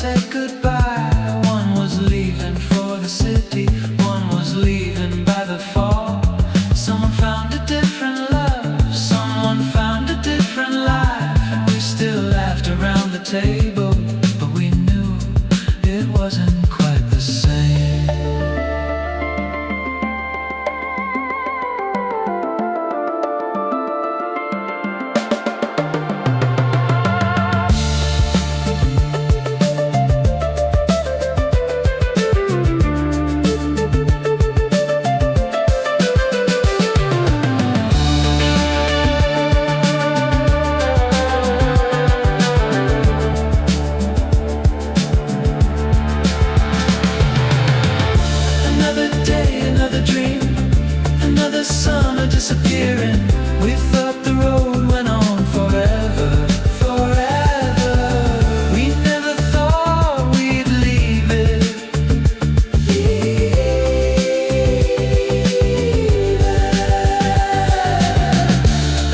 said goodbye. One was leaving for the city, one was leaving by the fall. Someone found a different love, someone found a different life. And we still laughed around the table, but we knew it wasn't quite the same. Summer disappearing, we thought the road went on forever, forever. We never thought we'd leave it,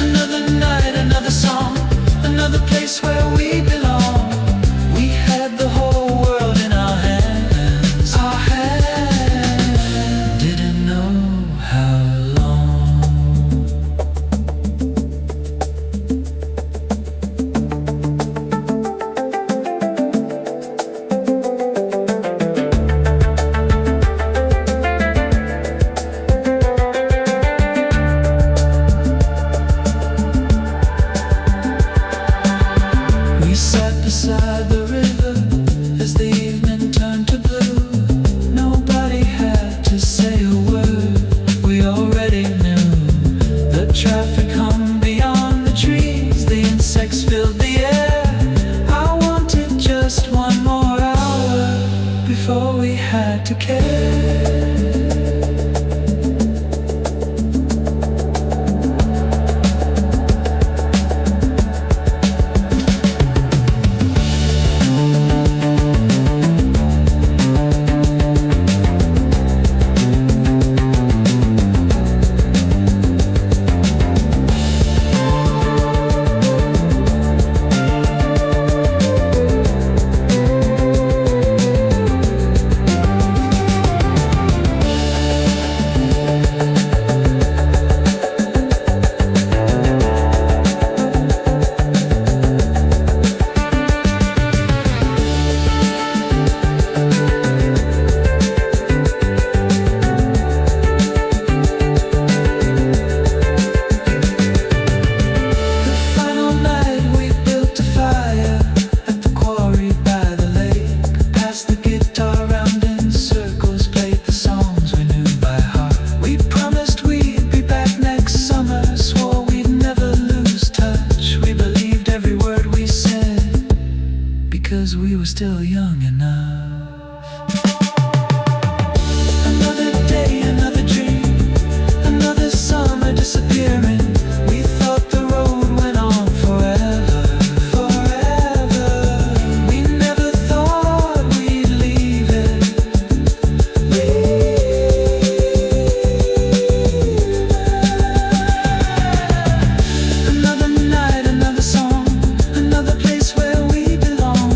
Another night, another song, another place where we belong. We had the whole world in our hands, our hands. Didn't know how beside the river as the evening turned to blue. Nobody had to say a word, we already knew. The traffic hung beyond the trees, the insects filled the air. I wanted just one more hour before we had to care. Because we were still young enough. Another day, another dream, another summer disappearing. We thought the road went on forever, forever. We never thought we'd leave it, Another night, another song, another place where we belong.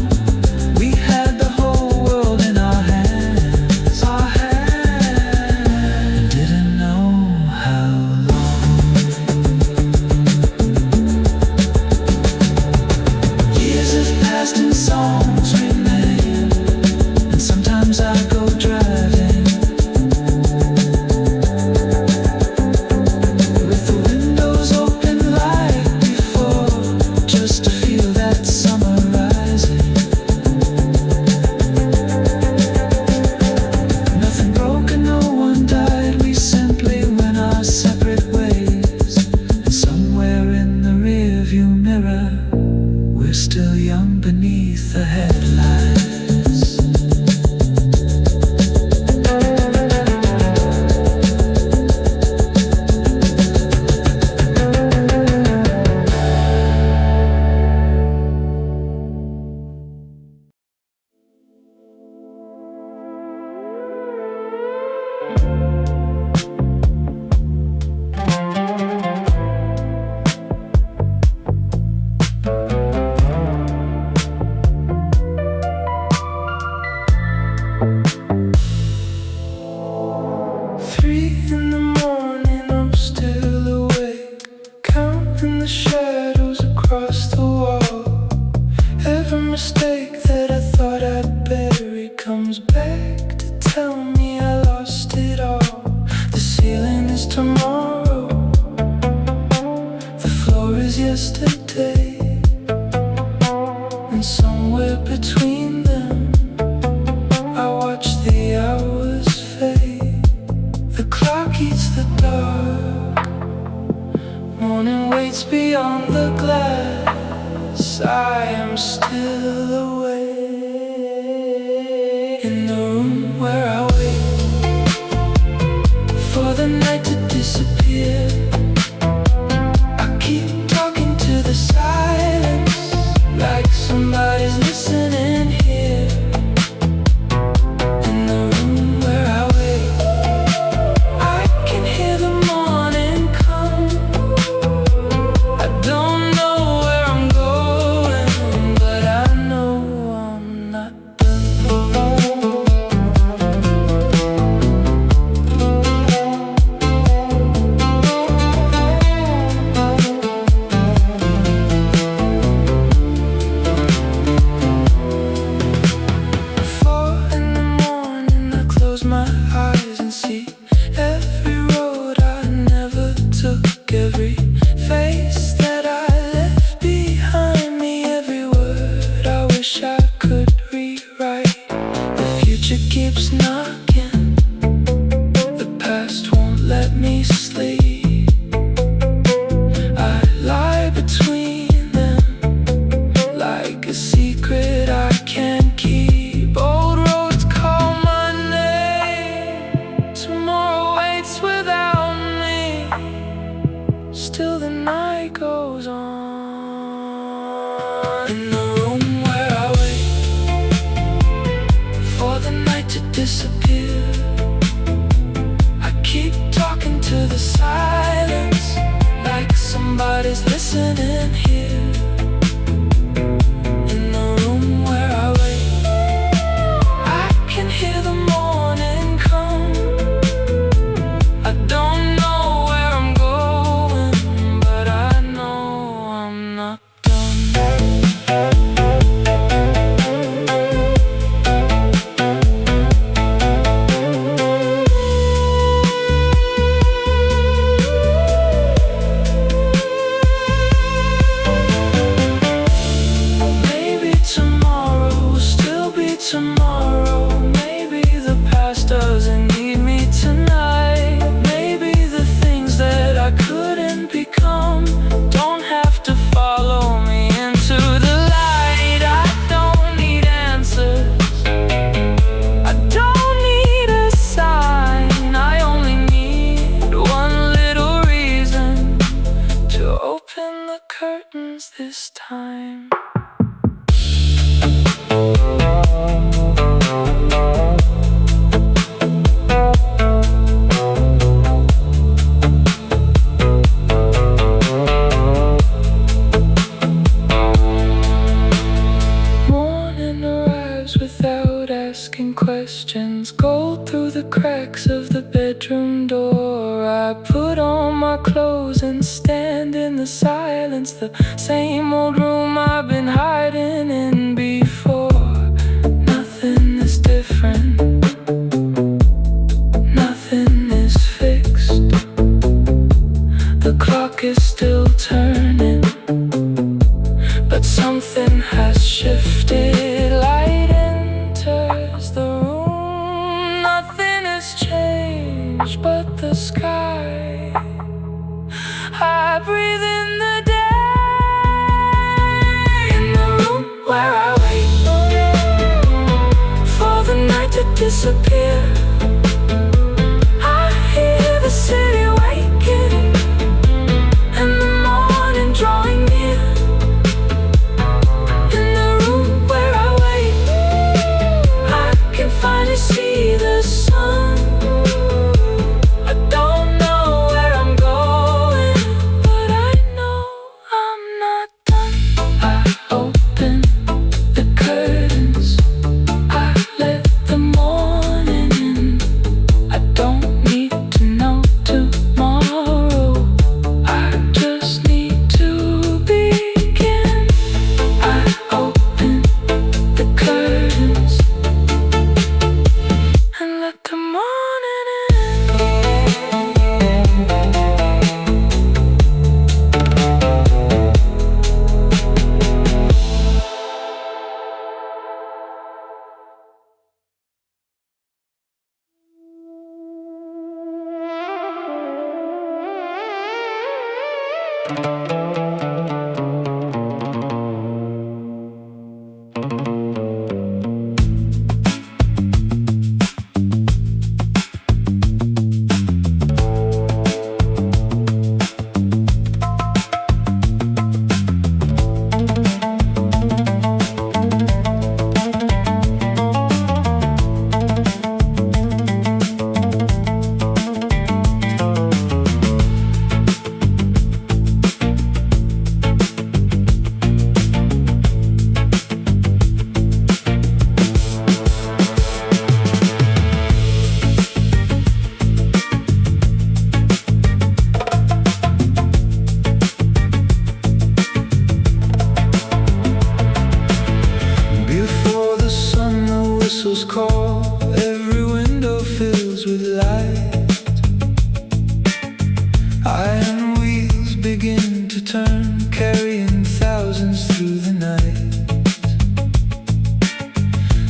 We had the whole world in our hands, our hands. Didn't know how long. Years have passed and songs remain, and sometimes I go driving with the windows open like before, just to feel that summer rising. Nothing broken, no one died, we simply went our separate ways. And somewhere in the rearview mirror, we're still young beneath the head. still awake in the room where I wait for the night to disappear. I keep talking to the silence like somebody's listening here. In the room where I wait, I can hear the morning come. I don't know where I'm going, but I know I'm not my eyes and see every road I never took, every face that I left behind me, every word I wish I could rewrite. The future keeps knocking, the past won't let me sleep. I lie between them like a secret I can't keep. Old roads call my name, tomorrow waits without me. Still the night goes on. In the room where I wait for the night to disappear, I keep talking to the silence like somebody's listening here. In the room where I wait, I can hear the morning come. I don't know where I'm going, but I know I'm not done. Maybe tomorrow will still be tomorrow. Maybe the past doesn't need me tonight. Maybe the things that I couldn't become don't have to follow me into the light. I don't need answers, I don't need a sign. I only need one little reason to open the curtains this time. Morning arrives without asking questions. Gold through the cracks of the bedroom door. I put on my clothes and stand in the silence, the same old room I've been hiding in before. Nothing is different, nothing is fixed. The clock is still turning, but something has shifted. Light enters the room. Nothing has changed but the sky. I breathe in the day. In the room where I wait call, every window fills with light. Iron wheels begin to turn, carrying thousands through the night.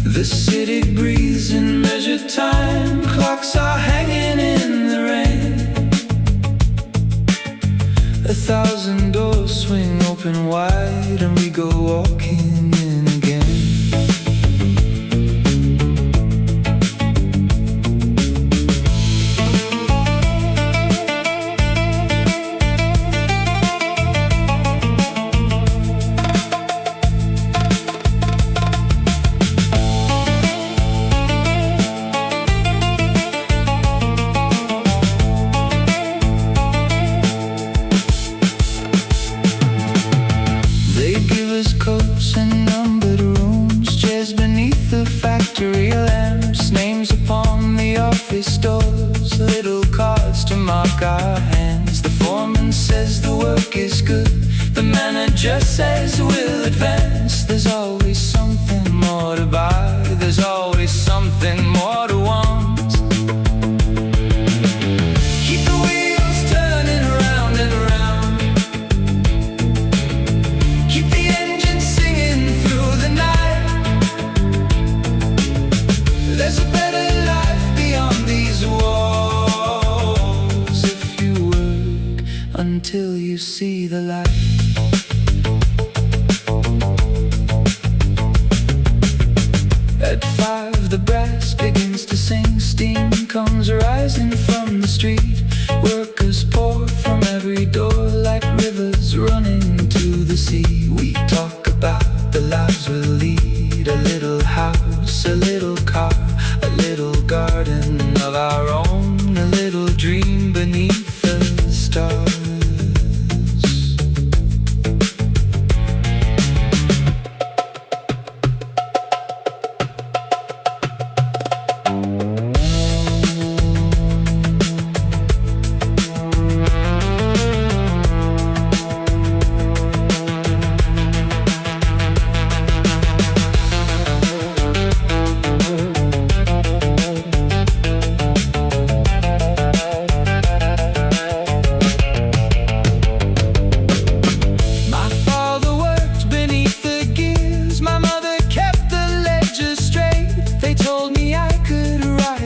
The city breathes in measured time, clocks are hanging in the rain. 1,000 doors swing open wide, and we go walking in again. Coats and numbered rooms, chairs beneath the factory lamps, names upon the office doors, little cards to mark our hands. The foreman says the work is good, the manager says we'll advance. There's always something more to buy, there's always something more to want. Keep the wheels turning round and round, keep the engine singing through the night. There's a better life beyond these walls if you work until you see the light. At 5 the brass begins to sing, steam comes rising from the street. Workers pour from every door like rivers running to the sea. We talk about the lives we'll lead, a little house, a little car, a little garden of our own, a little dream beneath the stars.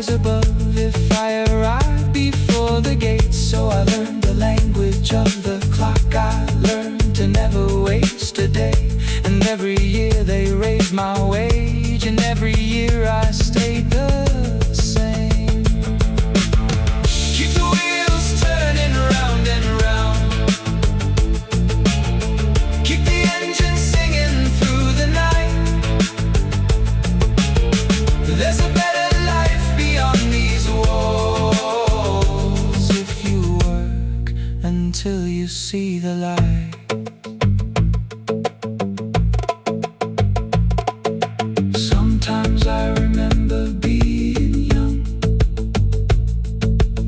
Above if I arrived before the gates. So I learned the language of the clock, I learned to never waste a day. And every year they raised my wage, and every year I stayed the same. Keep the wheels turning round and round, keep the engine singing through the night. There's a better beyond these walls if you work until you see the light. Sometimes I remember being young,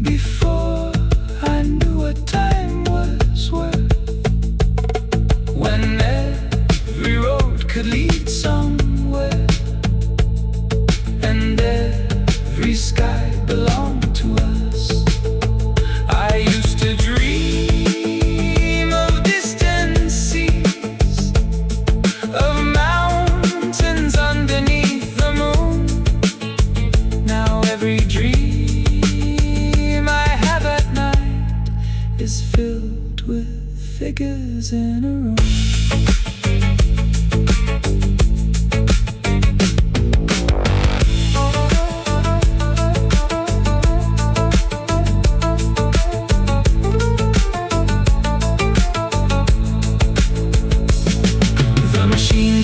before I knew what time was worth, when every road could lead somewhere, and every sky belonged to us. I used to dream of distant seas, of mountains underneath the moon. Now every dream I have at night is filled with figures in a room.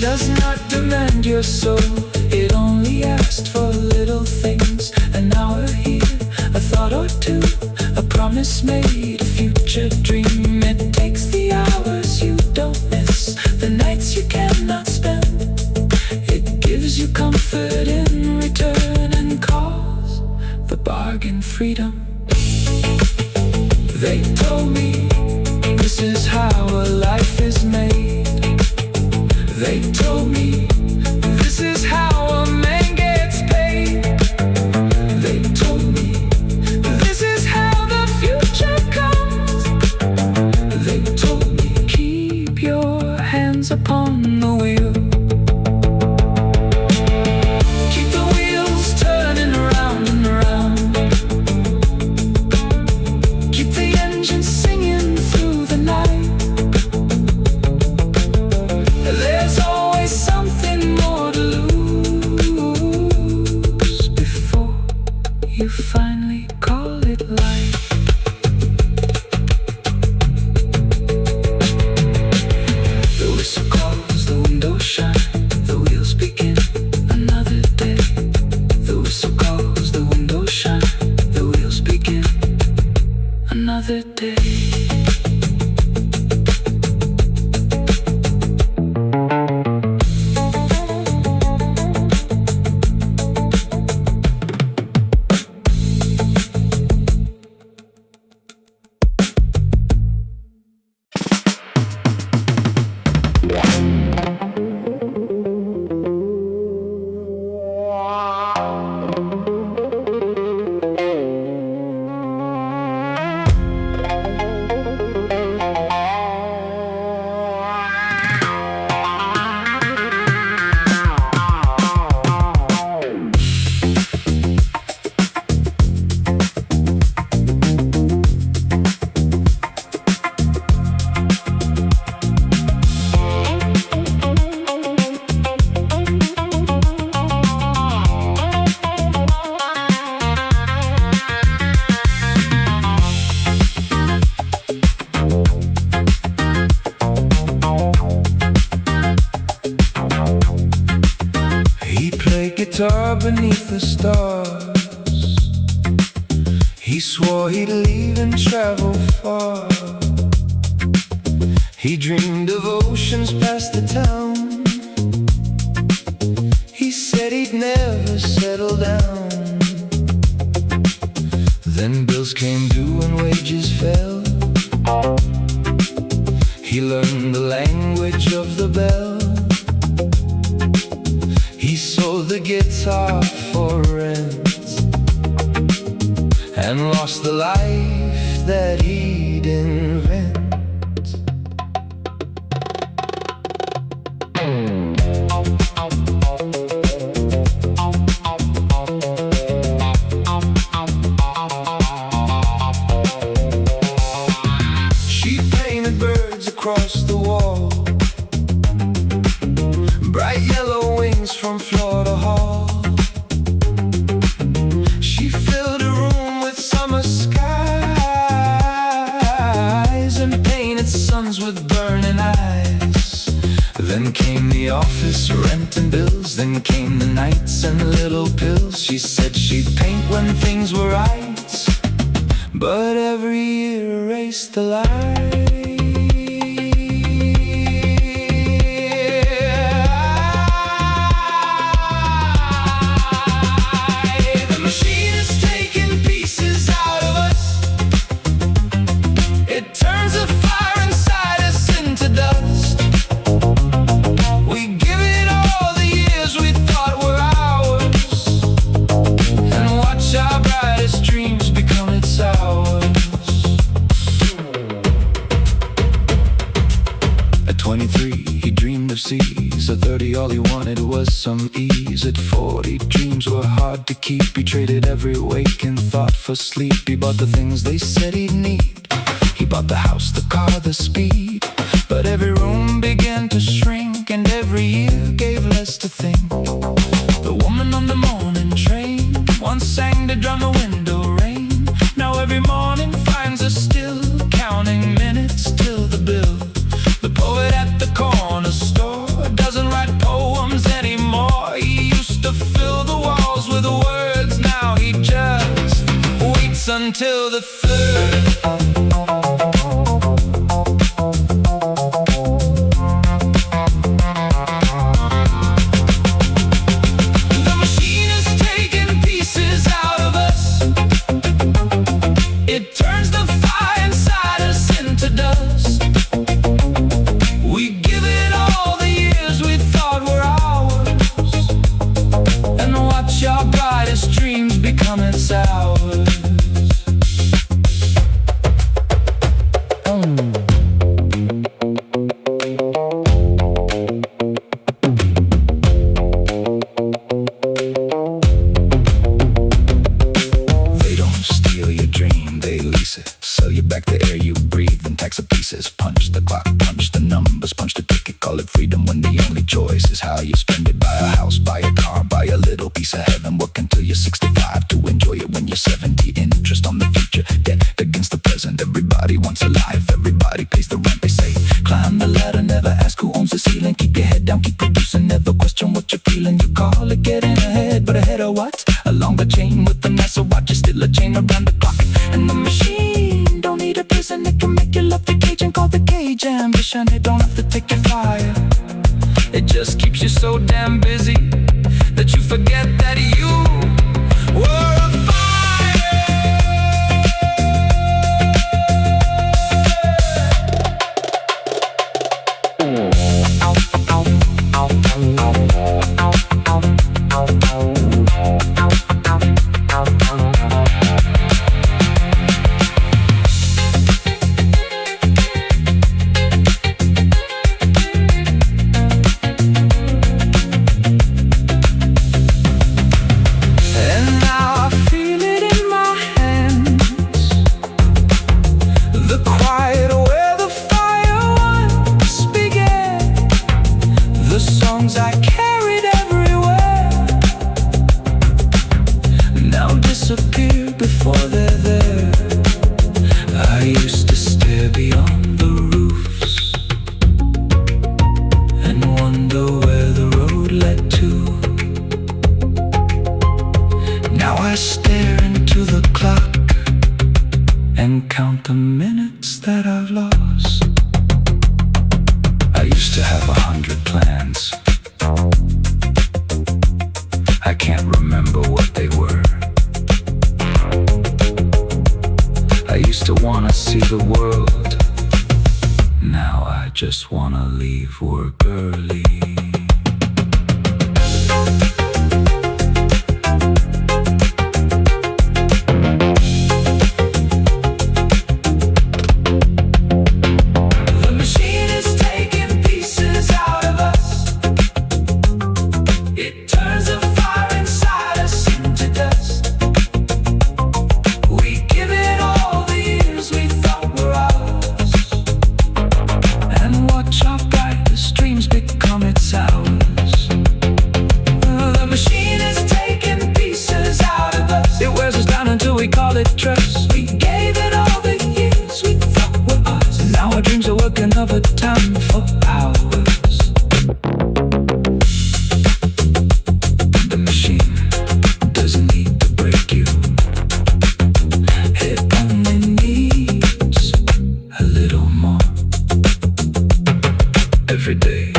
Does not demand your soul, it only asked for little things. An hour here, a thought or two, a promise made, a future dream. It takes the hours you don't miss, the nights you cannot spend. It gives you comfort in return and calls the bargain freedom. They told me this is how a life is made. They told me this is how a man gets paid. guitar beneath the stars. He swore he'd leave and travel far. He dreamed of oceans past the town. He said he'd never settle down. Then bills came due and wages fell. He learned the language of the bell. He sold the guitar for rent and lost the life that he'd invent. She painted birds across the wall, bright yellow wings from floor to hall. She filled a room with summer skies and painted suns with burning eyes. Then came the office, rent and bills. Then came the nights and little pills. She said she'd paint when things were right, but every year erased the light. At 23, he dreamed of seas. At 30, all he wanted was some ease. At 40, dreams were hard to keep. He traded every waking thought for sleep. He bought the things they said he'd need. He bought the house, the car, the speed. But every room began to shrink, and every year gave less to think. The woman on the morning train once sang to drown the window rain. Now every morning finds her still counting minutes till the bill. The poet at the corner store doesn't write poems anymore. He used to fill the walls with words. Now he just waits until the third. The machine is taking pieces out of us. It turns the fire inside us into dust. We give it all the years we thought were ours, and watch our brightest dreams becoming sours. They don't steal your dream, they lease it. Sell you back the air you breathe, then tax the pieces. Punch the clock, punch the numbers, punch the ticket. Call it freedom when the only choice is how you spend it. Buy a house, buy a car, buy a little piece of heaven. Work until you're 65 to enjoy it when you're 70. Interest on the future, debt against the present. Everybody wants a life, everybody pays the rent. They say climb the ladder, never ask who owns the ceiling. Keep your head down, keep producing, never question what you're feeling. You call it getting ahead, but ahead of what? Along the chain with the NASA watch, is still a chain around the clock. And the machine don't need a prison, it can make you love the cage and call the cage ambition. It don't have to take your fire, it just keeps you so damn busy that you forget that you were a I stare into the clock and count the minutes that I've lost. I used to have 100 plans. I can't remember what they were. I used to wanna see the world. Now I just wanna leave work early. Trust. We gave it all the years we thought were ours, and now our dreams are working overtime for hours. The machine doesn't need to break you. It only needs a little more every day.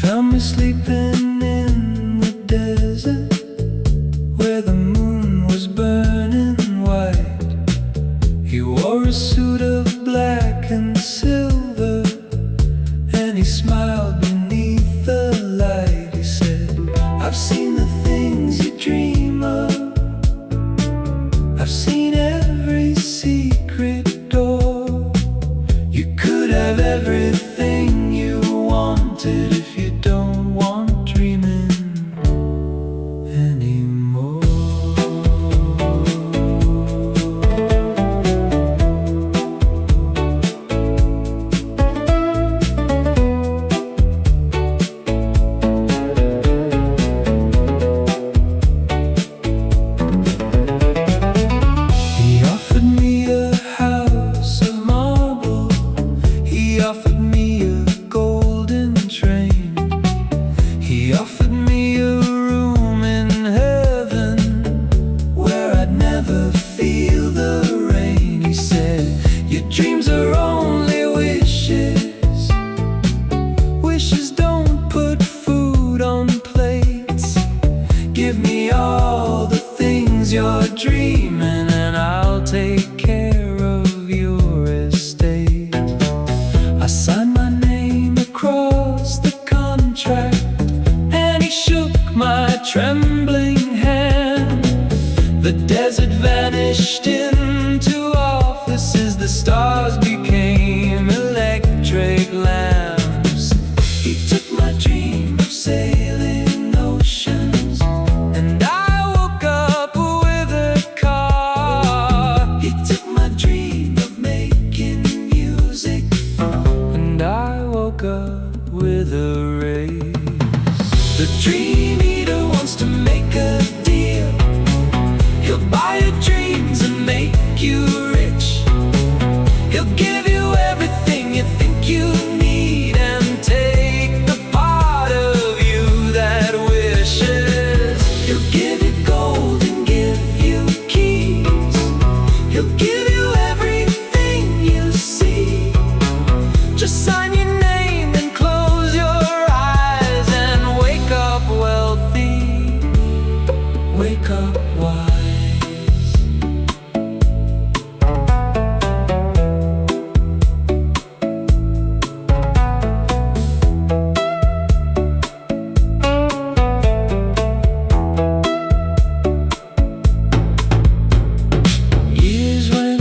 Found me sleeping in the desert where the moon was burning white. He wore a suit of black and silver, and he smiled beneath the light. He said, I've seen the things you dream of. I've seen every secret door. You could have everything you wanted if you don't want dreaming anymore. He offered me a house of marble. He offered me a golden train. He offered me a room in heaven where I'd never feel the rain. He said, your dreams are only wishes. Wishes don't put food on plates. Give me all the things you're dreaming, and I'll take care of your estate. I signed my name across the contract, and he shook my trembling hand. The desert vanished into offices. The stars became electric lamps. He took my dream of sailing oceans, and I woke up with a car. He took my dream of making music, and I woke up with a raise. The dream eater wants to make a deal. He'll buy your dreams and make you rich. He'll give you everything you think you need, and take the part of you that wishes. He'll give you gold and give you keys. He'll give you everything you see. Just sign your name and close your eyes, and wake up wealthy, wake up wise. Years went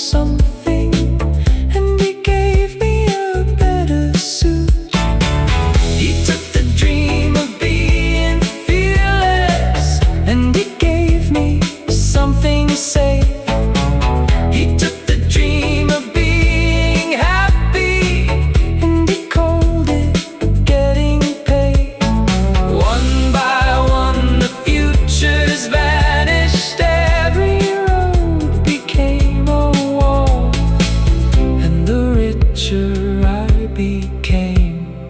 something, and he gave me a better suit. He took the dream of being fearless, and he gave me something safe. He took the dream of being happy, and he called it getting paid. One by one the futures vanished, every road became a wall, and the richer I became,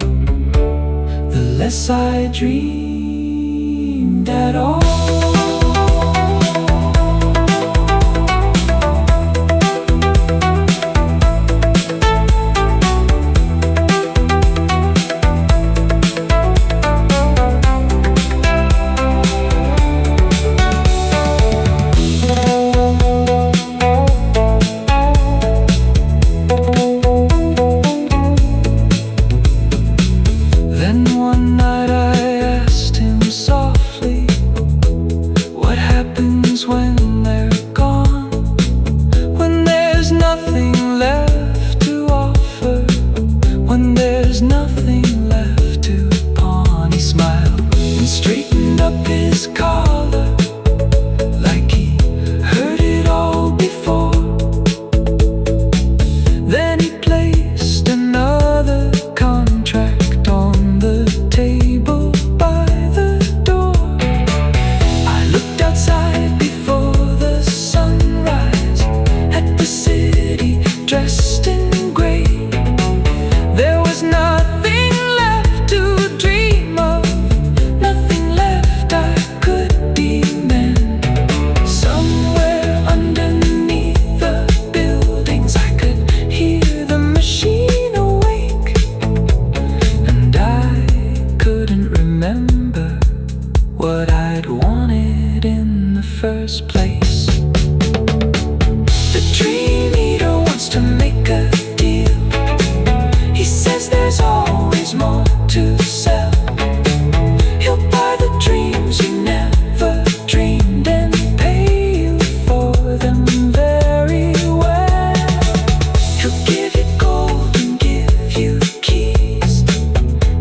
the less I dreamed at all. Then one night I asked him softly, what happens when they're gone? When there's nothing left to offer, when there's nothing left to pawn. He smiled and straightened up his collar, like he heard it all before. Then he placed another contract on the table by the door. I looked outside before the sunrise at the city dressed in gray. There was nothing left to dream of, nothing left I could demand. Somewhere underneath the buildings I could hear the machine awake, and I couldn't remember what I'd wanted in the first place. The dream eater wants to make a deal. He says there's always more to sell. He'll buy the dreams you never dreamed and pay you for them very well. He'll give you gold and give you keys.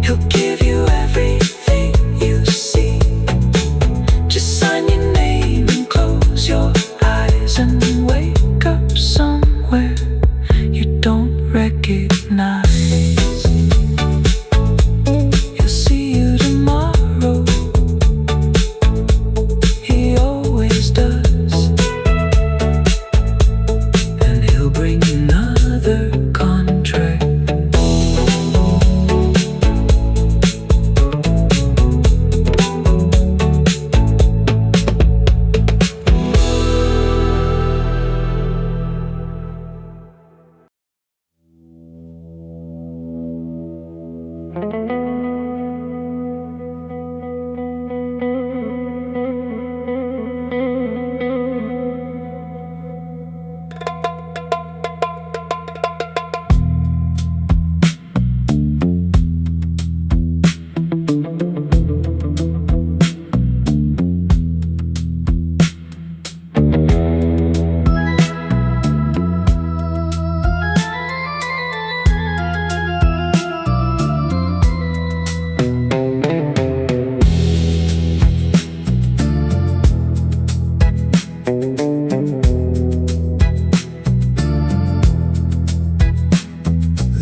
He'll give you everything you see. Just sign your name and close your eyes and wake up somewhere you don't recognize. He'll see you tomorrow, he always does, and he'll bring another contract.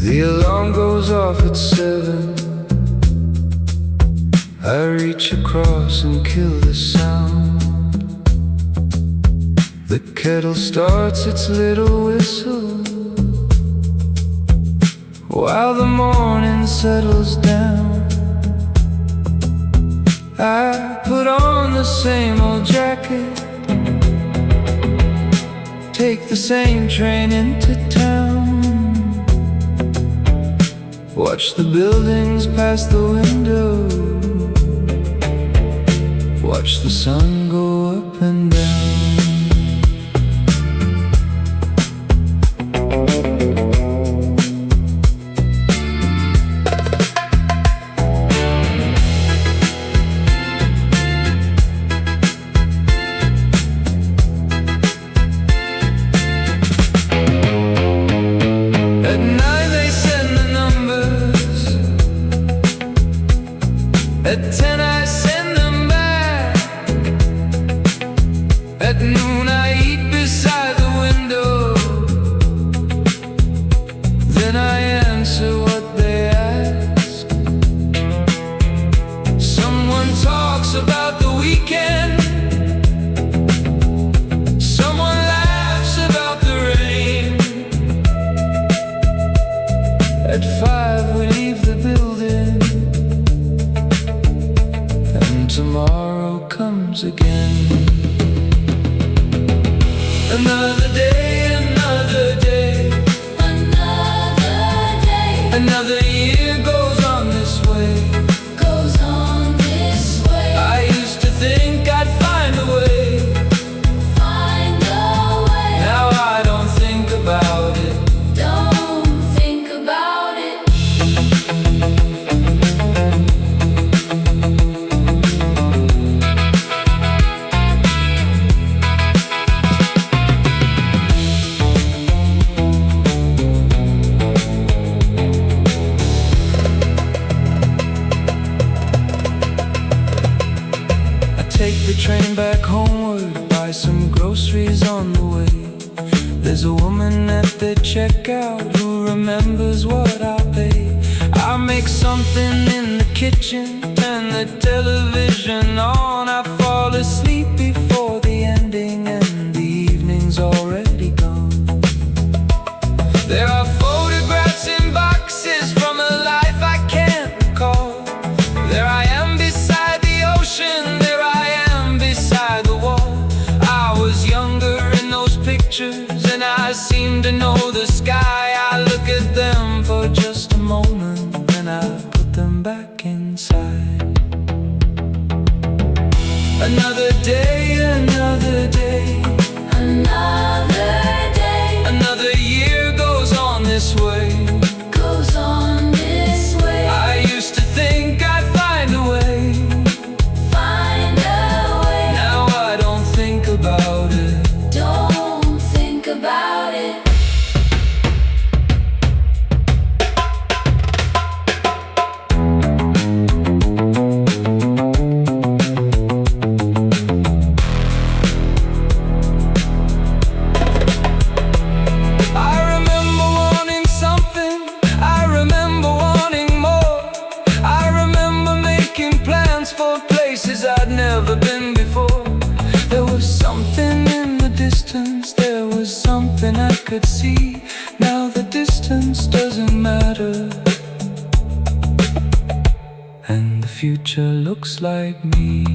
The alarm goes off at 7. I reach across and kill the sound. The kettle starts its little whistle while the morning settles down. I put on the same old jacket, take the same train into town, watch the buildings pass the window, watch the sun go up and down. train back homeward, buy some groceries on the way. There's a woman at the checkout who remembers what I pay. I make something in the kitchen, turn the television on. I fall asleep before the ending and the evening's already gone. There are photographs in boxes from a life I can't recall. There I am beside the ocean, there I am beside the wall. I was younger in those pictures and I seem to know the sky. I look at them for just a moment and I put them back inside. Another day, another day, Another day another year goes on this way. goes on this way. I used to think I'd find a way. Find a way. Now I don't think about it. Don't think about it. I remember wanting something, I remember wanting more. I remember making plans for places I'd never been before. There was something in the distance, there was something I could see. Now the distance doesn't matter, and the future looks like me.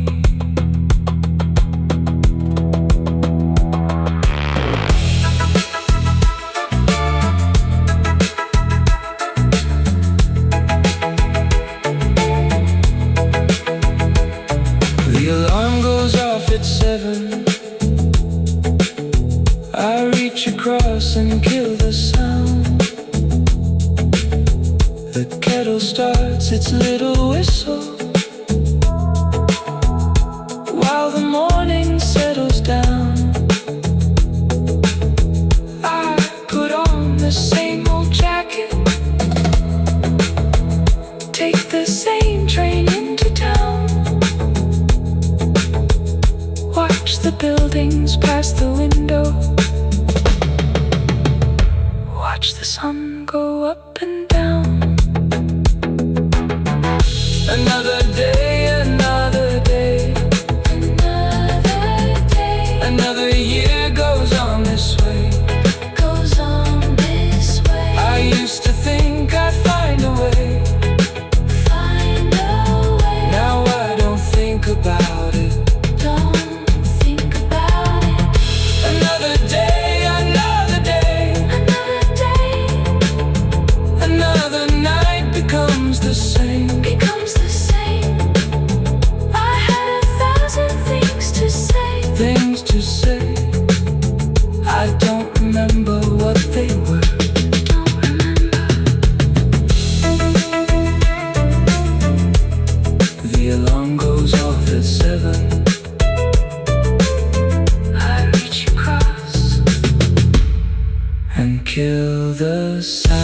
The alarm goes off at 7. I reach across and kill the sound. The kettle starts its little whistle while the morning settles down. I put on the same old jacket, take the same train into town. Watch the buildings pass the window, watch the sun go up and down. Another day, another day, Another day another year goes on this way. goes on this way. I used to think I'd find a way. Find a way. Now I don't think about it. Don't think about it. Another day, another day, Another day another night becomes the same. becomes the same. I had 1,000 things to say. Things to say, I don't remember what they were. Don't remember. The alarm goes off at 7. I reach across. And kill the sound.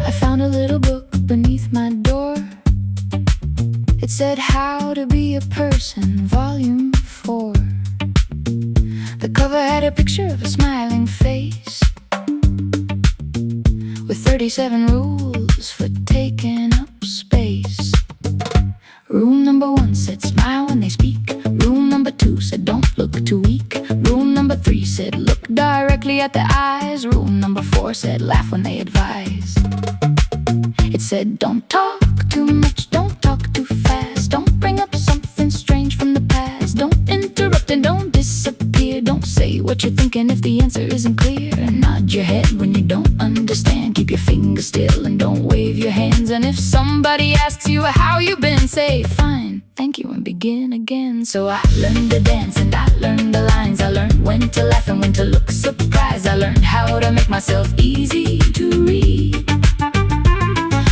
I found a little book beneath my door. It said How to Be a Person, Volume 4. The cover had a picture of a smiling face with 37 rules for taking up space. Rule number 1 said smile when they speak. Rule number 2 said don't look too weak. Rule number 3 said look directly at the eyes. Rule number 4 said laugh when they advise. It said don't talk too much, don't talk too fast, don't bring up something strange from the past, don't interrupt and don't disappear, don't say Say what you're thinking if the answer isn't clear. Nod your head when you don't understand. Keep your fingers still and don't wave your hands. And if somebody asks you how you been, say fine, thank you, and begin again. So I learned to dance and I learned the lines. I learned when to laugh and when to look surprised. I learned how to make myself easy to read.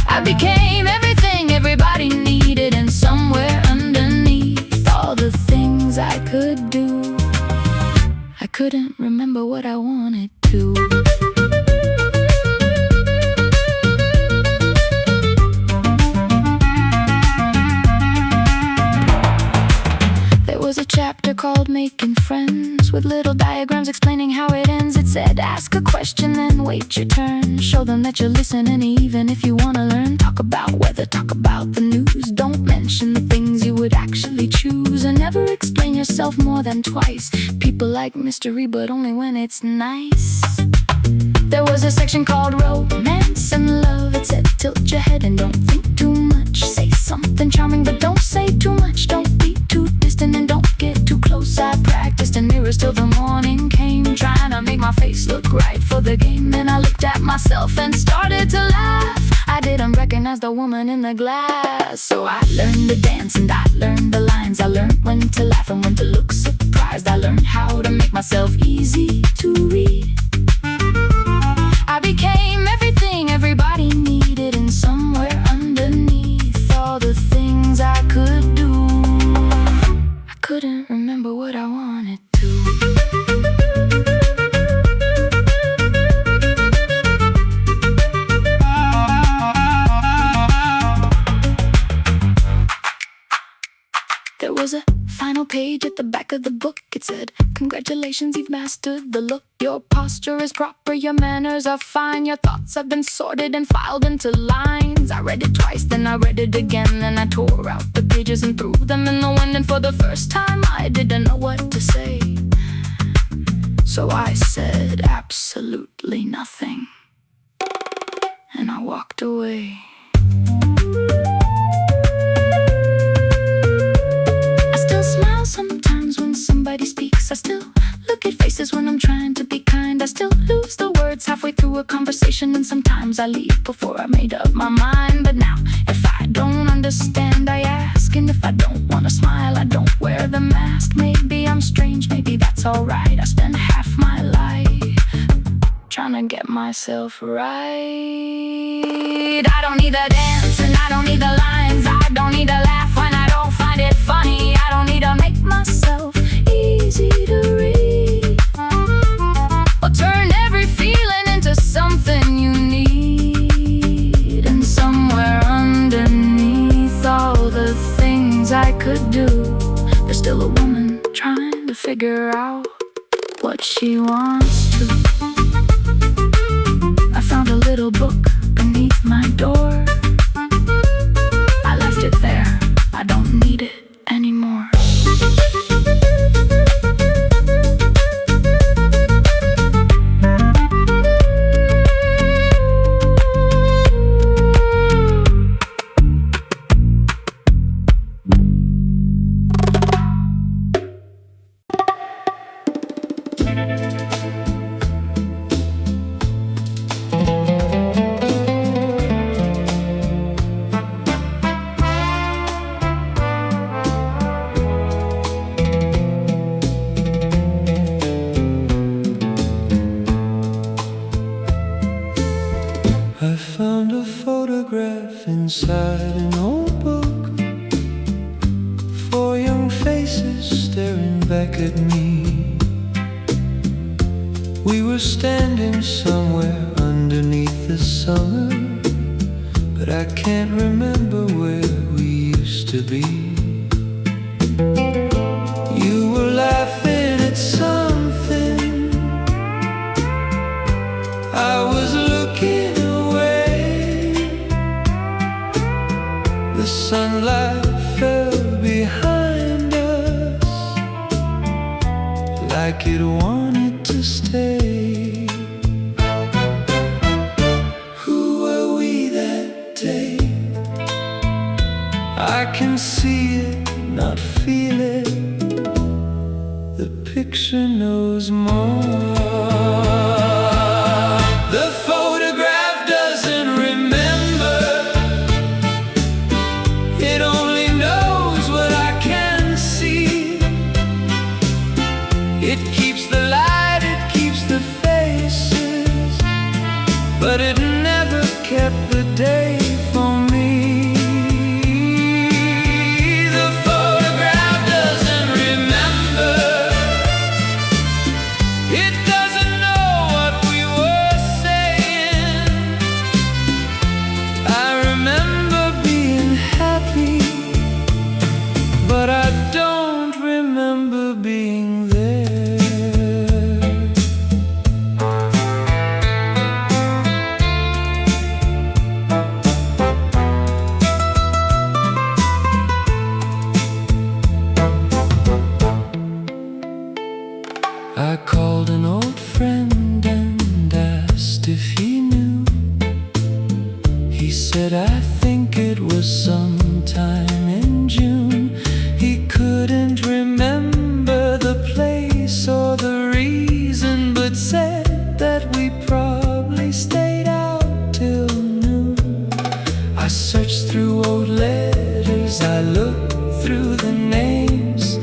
I became everything everybody needed, and somewhere underneath all the things I could do, I couldn't remember what I wanted to. There was a chapter called Making Friends, with little diagrams explaining how it ends. It said, ask a question, then wait your turn. Show them that you're listening even if you want to learn. Talk about weather, talk about the news. Don't mention the things you would actually choose. And never explain yourself more than twice. People like mystery, but only when it's nice. There was a section called Romance and Love. It said, tilt your head and don't think too much. Say something charming, but don't say too much. Don't be too distant and don't get too close. I practiced in mirrors till the morning came, trying to make my face look right for the game. Then I looked at myself and started to laugh. I didn't recognize the woman in the glass. So I learned to dance and I learned the lines. I learned when to laugh and when to look surprised. I learned how to make myself easy to read. I became everything everybody needed, and somewhere underneath all the things I could do, I couldn't remember what I wanted to. There was a final page at the back of the book. It said, congratulations, you've mastered the look. Your posture is proper, your manners are fine. Your thoughts have been sorted and filed into lines. I read it twice, then I read it again. Then I tore out the pages and threw them in the wind. And for the first time I didn't know what to say. So I said absolutely nothing, and I walked away. Sometimes when somebody speaks, I still look at faces when I'm trying to be kind. I still lose the words halfway through a conversation, and sometimes I leave before I made up my mind. But now, if I don't understand, I ask. And if I don't want to smile, I don't wear the mask. Maybe I'm strange, maybe that's alright. I spend half my life trying to get myself right. I don't need the dance and I don't need the lines. I don't need to laugh when I don't find it funny. I don't need to make myself easy to read, or turn every feeling into something you need. And somewhere underneath all the things I could do, there's still a woman trying to figure out what she wants to. I found a little book beneath my door. I left it there, I don't need it anymore. I found a photograph inside an old book, 4 young faces staring back at me. We were standing somewhere underneath the summer, but I can't remember where we used to be. You were laughing at something, I was looking away. The sunlight fell behind us like it wanted to stay. Who were we that day? I can see it, not feel it. The picture knows more. The photograph doesn't remember. It only knows what I can see. It keeps the light, it keeps the faces, but it never kept the day for me. The photograph doesn't remember. It doesn't know what we were saying. I remember being happy, but I don't remember being there. I called an old friend and asked if he knew. He said, I think it was sometime in June. He couldn't remember the place or the reason, but said that we probably stayed out till noon. I searched through old letters, I looked through the names,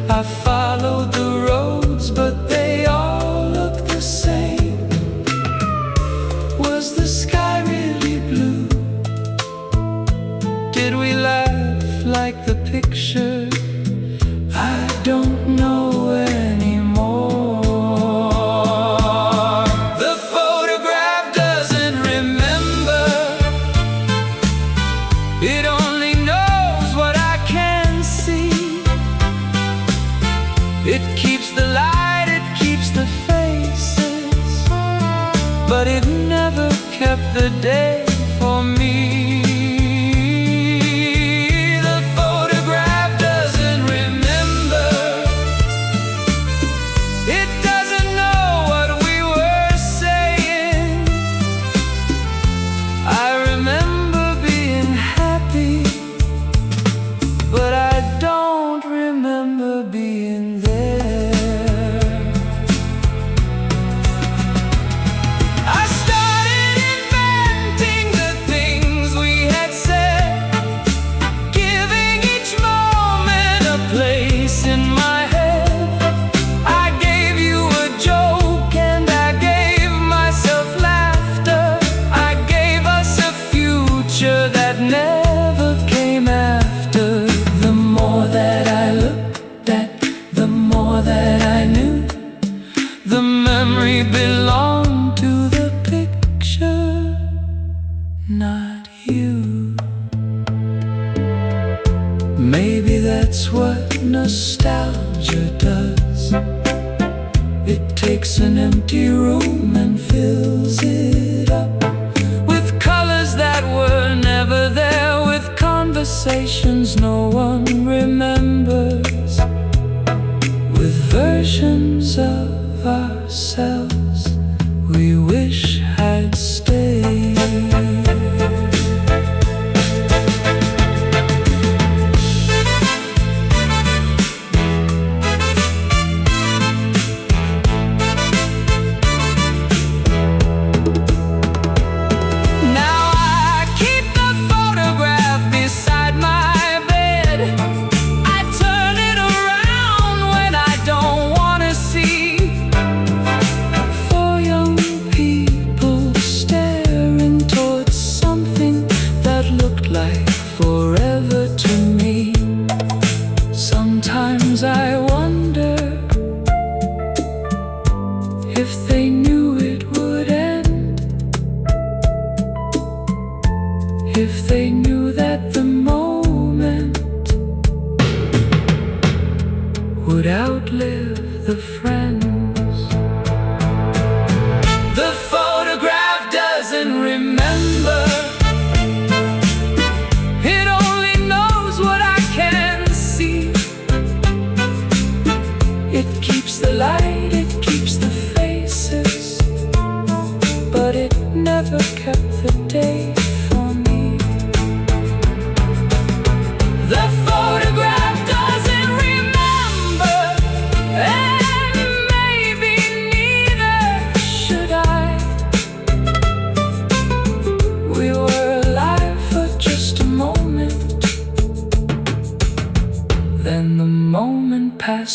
I followed the roads, but they all look the same. Was the sky really blue? Did we laugh like the picture? I don't know anymore. The photograph doesn't remember. It only knows what I can see. It keeps the light, it keeps the faces, but it never kept the day for me. The photograph doesn't remember. It doesn't know what we were saying. I remember being happy, but I don't remember being there. I started inventing the things we had said, giving each moment a place in my head. I gave you a joke and I gave myself laughter. I gave us a future that never came after. The more that I looked at, the more that I knew. The memory belonged to the picture, not you. Maybe that's what nostalgia does. It takes an empty room and fills it up with colors that were never there, with conversations no one remembers, with versions of ourselves we wish had stayed. Now I keep the photograph beside my bed. I turn it around when I don't wanna see. Four young people staring towards something that looked like forever to me. Sometimes I wonder if they knew it would end, if they knew that the moment would outlive the friends. The photograph doesn't remember. It only knows what I can see. It keeps the light, it keeps the faces, but it never kept the day for me. The photograph doesn't remember, and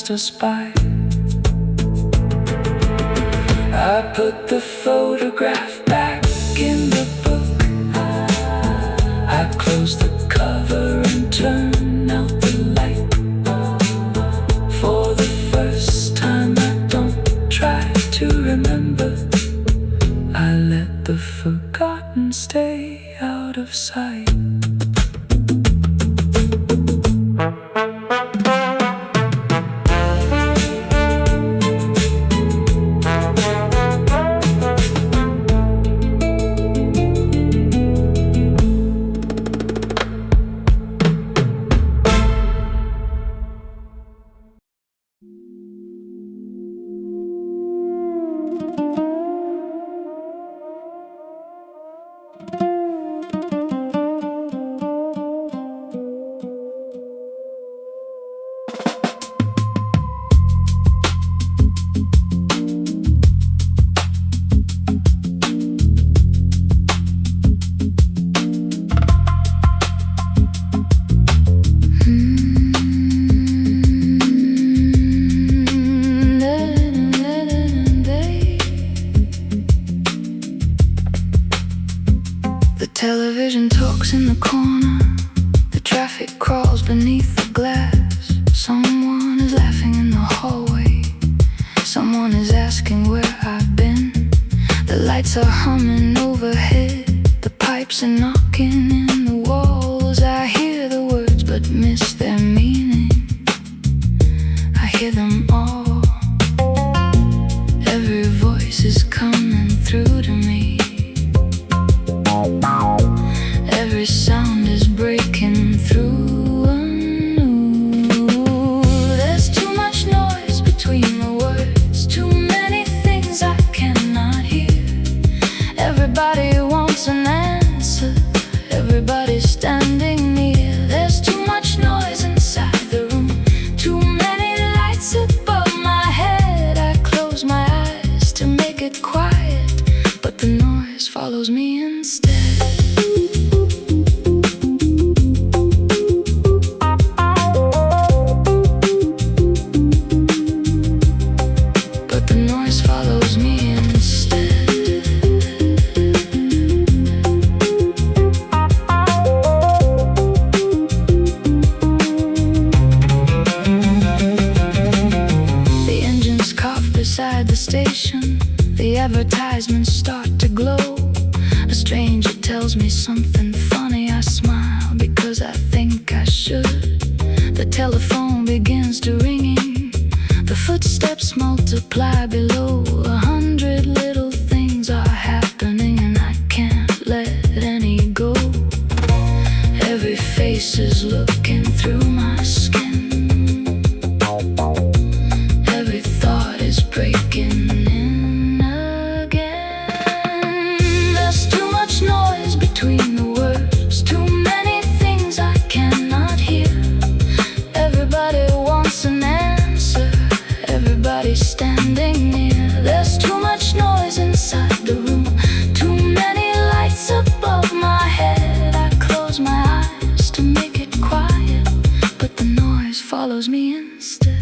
passed us by. I put the photograph back in the book. I closed the cover and turned out the light. For the first time I don't try to remember. I let the forgotten stay out of sight. Television talks in the corner. The traffic crawls beneath the glass. Someone is laughing in the hallway. Someone is asking where I've been. The lights are humming overhead. The pipes are knocking in the walls. I hear the words but miss their meaning. I hear them all. Every voice is coming through to me. Every sound is breaking through anew. There's too much noise between the words. Too many things I cannot hear. Everybody wants an answer. Everybody's standing near. There's too much noise inside the room. Too many lights above my head. I close my eyes to make it quiet, but the noise follows me instead. Beside the station, the advertisements start to glow. A stranger tells me something funny. I smile because I think I should. The telephone begins to ringing. The footsteps multiply below. 100 little things are happening and I can't let any go. Every face is looking through my skin. Breaking in again. There's too much noise between the words. Too many things I cannot hear. Everybody wants an answer. Everybody's standing near. There's too much noise inside the room. Too many lights above my head. I close my eyes to make it quiet, but the noise follows me instead.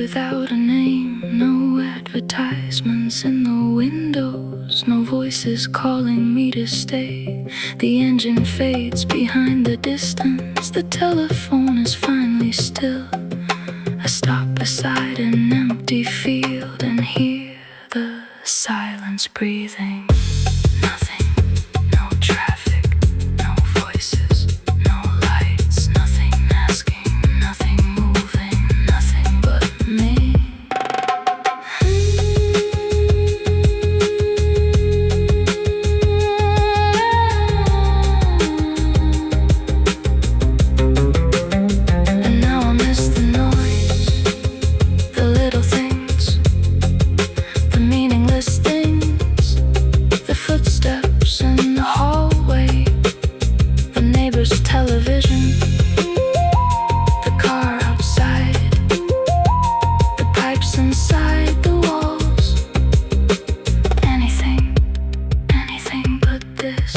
Without a name, no advertisements in the windows, no voices calling me to stay. The engine fades behind the distance. The telephone is finally still. I stop beside an empty field and hear the silence breathing. Nothing, no traffic, no voices, no lights, nothing asking, nothing moving, nothing but me. television, the car outside, the pipes inside the walls. Anything but this.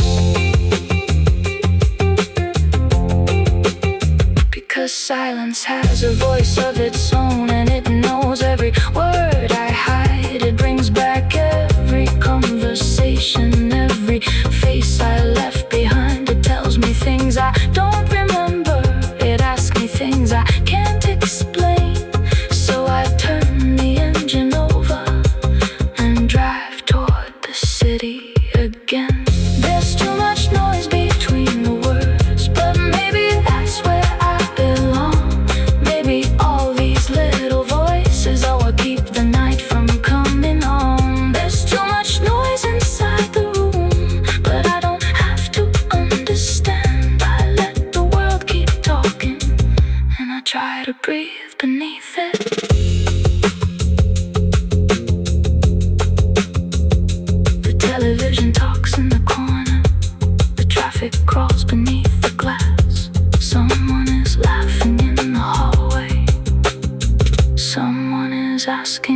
Because silence has a voice of its own, and it knows every word I hide. It brings back every conversation, every face I left behind. It tells me things I don't remember. It asks me things I can't explain. So I turn the engine over and drive toward the city again. There's too much noise between the words, but maybe that's where I belong. Maybe all these little voices are what keep the night from coming on. There's too much noise inside the room, but I don't have to understand. I let the world keep talking, and I try to breathe beneath it. The television talks in the corner, the traffic crawls beneath the glass. Someone is laughing in the hallway, someone is asking